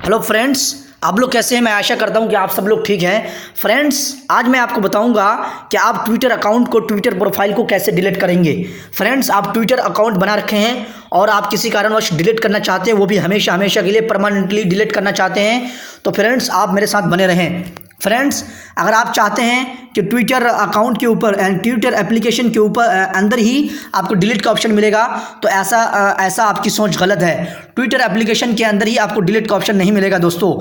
Hello friends, आप लोग कैसे हैं। मैं आशा करता हूं कि आप सब लोग ठीक हैं। फ्रेंड्स, आज मैं आपको बताऊंगा कि आप ट्विटर अकाउंट को, ट्विटर प्रोफाइल को कैसे डिलीट करेंगे। फ्रेंड्स, आप ट्विटर अकाउंट बना रखे हैं और आप किसी कारणवश डिलीट करना चाहते हैं, वो भी हमेशा हमेशा के लिए परमानेंटली डिलीट करना चाहते हैं, तो फ्रेंड्स आप मेरे साथ बने रहें। फ्रेंड्स, अगर आप चाहते हैं कि ट्विटर अकाउंट के ऊपर एंड ट्विटर एप्लीकेशन के ऊपर अंदर ही आपको डिलीट का ऑप्शन मिलेगा, तो ऐसा आपकी सोच गलत है। ट्विटर एप्लीकेशन के अंदर ही आपको डिलीट का ऑप्शन नहीं मिलेगा दोस्तों।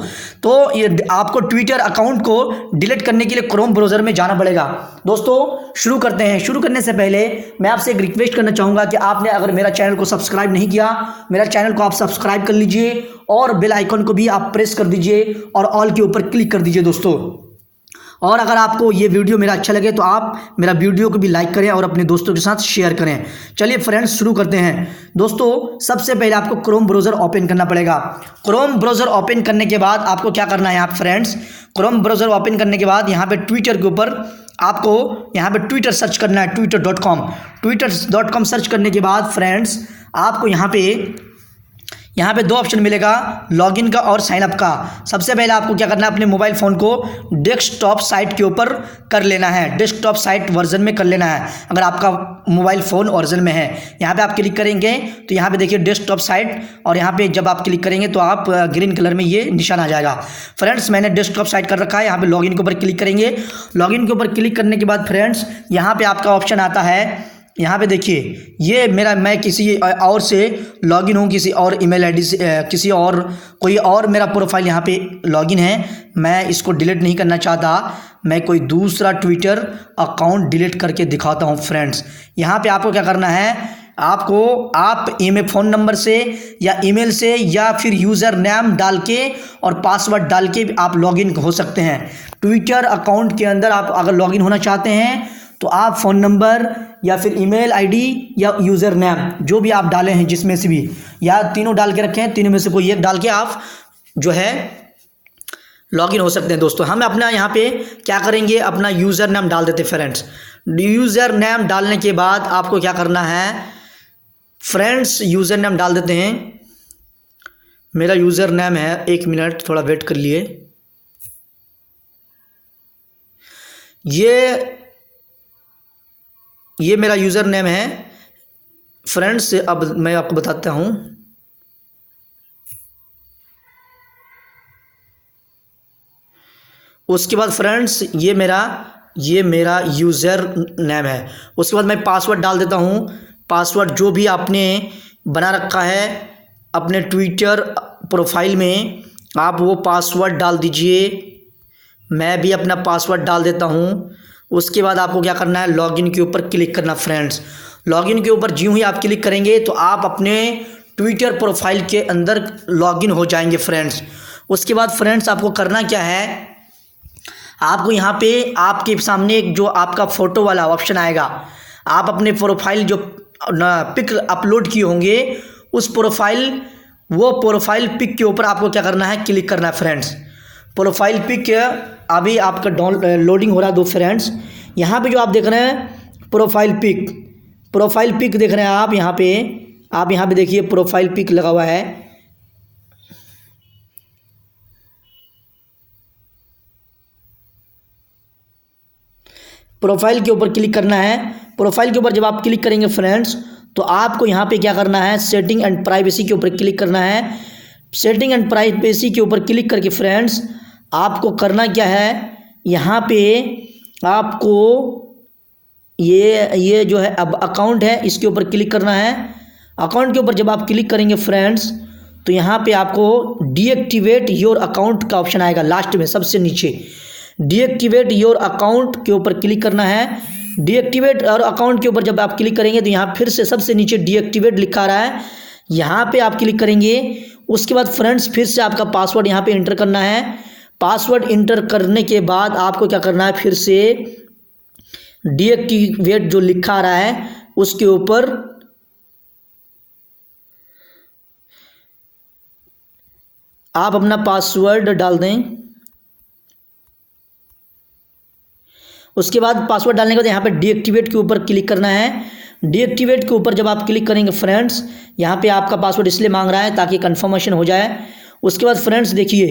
तो ये आपको ट्विटर अकाउंट को डिलीट करने के लिए क्रोम ब्राउज़र में जाना पड़ेगा। दोस्तों शुरू करते हैं। शुरू करने से पहले मैं आपसे एक रिक्वेस्ट करना चाहूँगा कि आपने अगर मेरा चैनल को सब्सक्राइब नहीं किया, मेरा चैनल को आप सब्सक्राइब कर लीजिए और बेल आइकन को भी आप प्रेस कर दीजिए और ऑल के ऊपर क्लिक कर दीजिए दोस्तों। और अगर आपको ये वीडियो मेरा अच्छा लगे तो आप मेरा वीडियो को भी लाइक करें और अपने दोस्तों के साथ शेयर करें। चलिए फ्रेंड्स शुरू करते हैं। दोस्तों सबसे पहले आपको क्रोम ब्राउज़र ओपन करना पड़ेगा। क्रोम ब्राउज़र ओपन करने के बाद आपको क्या करना है, आप फ्रेंड्स क्रोम ब्राउज़र ओपन करने के बाद यहाँ पे ट्विटर के ऊपर आपको यहाँ पे ट्विटर सर्च करना है, twitter.com सर्च करने के बाद फ्रेंड्स आपको यहाँ पे दो ऑप्शन मिलेगा, लॉगिन का और साइन अप का। सबसे पहले आपको क्या करना है, अपने मोबाइल फ़ोन को डेस्कटॉप साइट के ऊपर कर लेना है, डेस्कटॉप साइट वर्जन में कर लेना है। अगर आपका मोबाइल फ़ोन वर्जन में है, यहाँ पे आप क्लिक करेंगे तो यहाँ पे देखिए डेस्कटॉप साइट, और यहाँ पे जब आप क्लिक करेंगे तो आप ग्रीन कलर में ये निशान आ जाएगा। फ्रेंड्स मैंने डेस्कटॉप साइट कर रखा है। यहाँ पर लॉगिन के ऊपर क्लिक करेंगे। लॉगिन के ऊपर क्लिक करने के बाद फ्रेंड्स यहाँ पर आपका ऑप्शन आता है, यहाँ पे देखिए ये मैं किसी और से लॉगिन हूँ, किसी और ईमेल आईडी से, किसी और कोई और मेरा प्रोफाइल यहाँ पे लॉगिन है। मैं इसको डिलीट नहीं करना चाहता, मैं कोई दूसरा ट्विटर अकाउंट डिलीट करके दिखाता हूँ। फ्रेंड्स यहाँ पे आपको क्या करना है, आप ईमेल फ़ोन नंबर से या ईमेल से या फिर यूज़र नेम डाल के और पासवर्ड डाल के आप लॉगिन हो सकते हैं। ट्विटर अकाउंट के अंदर आप अगर लॉगिन होना चाहते हैं तो आप फ़ोन नंबर या फिर ईमेल आईडी या यूज़र नेम जो भी आप डाले हैं, जिसमें से भी, या तीनों डाल के रखें, तीनों में से कोई एक डाल के आप जो है लॉगिन हो सकते हैं। दोस्तों हम अपना यहाँ पे क्या करेंगे, अपना यूज़र नेम डाल देते हैं। फ्रेंड्स यूज़र नेम डालने के बाद आपको क्या करना है, फ्रेंड्स यूज़र नेम डाल देते हैं। मेरा यूज़र नेम है, 1 मिनट थोड़ा वेट कर लिए। ये मेरा यूज़र नेम है फ्रेंड्स। अब मैं आपको बताता हूँ। उसके बाद फ्रेंड्स ये मेरा यूज़र नेम है। उसके बाद मैं पासवर्ड डाल देता हूँ। पासवर्ड जो भी आपने बना रखा है अपने ट्विटर प्रोफाइल में, आप वो पासवर्ड डाल दीजिए। मैं भी अपना पासवर्ड डाल देता हूँ। उसके बाद आपको क्या करना है, लॉगिन के ऊपर क्लिक करना। फ्रेंड्स लॉगिन के ऊपर ज्यों ही आप क्लिक करेंगे तो आप अपने ट्विटर प्रोफाइल के अंदर लॉगिन हो जाएंगे। फ्रेंड्स उसके बाद फ्रेंड्स आपको करना क्या है, आपको यहाँ पे आपके सामने एक जो आपका फ़ोटो वाला ऑप्शन आएगा, आप अपने प्रोफाइल जो पिक अपलोड किए होंगे उस प्रोफाइल पिक के ऊपर आपको क्या करना है, क्लिक करना है। फ्रेंड्स प्रोफाइल पिक अभी आपका लोडिंग हो रहा है। दो फ्रेंड्स यहाँ पे जो आप देख रहे हैं प्रोफाइल पिक देख रहे हैं आप यहाँ पे देखिए प्रोफाइल पिक लगा हुआ है। प्रोफाइल के ऊपर क्लिक करना है। प्रोफाइल के ऊपर जब आप क्लिक करेंगे फ्रेंड्स तो आपको यहाँ पे क्या करना है, सेटिंग एंड प्राइवेसी के ऊपर क्लिक करना है। सेटिंग एंड प्राइवेसी के ऊपर क्लिक करके फ्रेंड्स आपको करना क्या है, यहाँ पे आपको ये जो है अब अकाउंट है इसके ऊपर क्लिक करना है। अकाउंट के ऊपर जब आप क्लिक करेंगे फ्रेंड्स तो यहाँ पे आपको डीएक्टिवेट योर अकाउंट का ऑप्शन आएगा, लास्ट में सबसे नीचे डीएक्टिवेट योर अकाउंट के ऊपर क्लिक करना है। डीएक्टिवेट और अकाउंट के ऊपर जब आप क्लिक करेंगे तो यहाँ फिर से सबसे नीचे डीएक्टिवेट लिखा आ रहा है, यहाँ पे आप क्लिक करेंगे। उसके बाद फ्रेंड्स फिर से आपका पासवर्ड यहाँ पे इंटर करना है। पासवर्ड इंटर करने के बाद आपको क्या करना है, फिर से डीएक्टिवेट जो लिखा आ रहा है उसके ऊपर आप अपना पासवर्ड डाल दें। उसके बाद पासवर्ड डालने के बाद यहाँ पे डीएक्टिवेट के ऊपर क्लिक करना है। डीएक्टिवेट के ऊपर जब आप क्लिक करेंगे फ्रेंड्स, यहाँ पे आपका पासवर्ड इसलिए मांग रहा है ताकि कंफर्मेशन हो जाए। उसके बाद फ्रेंड्स देखिए,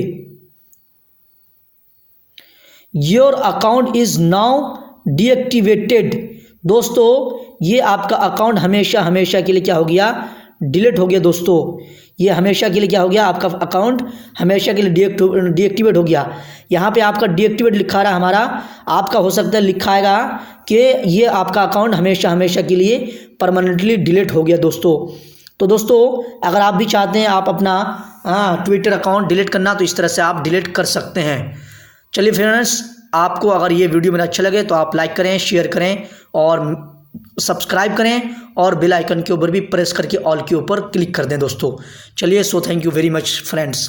your account is now deactivated. दोस्तों ये आपका अकाउंट हमेशा हमेशा के लिए क्या हो गया, डिलीट हो गया। दोस्तों ये हमेशा के लिए क्या हो गया, आपका अकाउंट हमेशा के लिए डीएक्टिवेट हो गया। यहाँ पे आपका डीएक्टिवेट लिखा रहा हमारा, आपका हो सकता है लिखा आएगा कि ये आपका अकाउंट हमेशा हमेशा के लिए परमानेंटली डिलीट हो गया। दोस्तों तो दोस्तों अगर आप भी चाहते हैं आप अपना ट्विटर अकाउंट डिलीट करना, तो इस तरह से आप डिलीट कर सकते हैं। चलिए फ्रेंड्स, आपको अगर ये वीडियो मेरा अच्छा लगे तो आप लाइक करें, शेयर करें और सब्सक्राइब करें और बेल आइकन के ऊपर भी प्रेस करके ऑल के ऊपर क्लिक कर दें। दोस्तों चलिए, so thank you very much friends.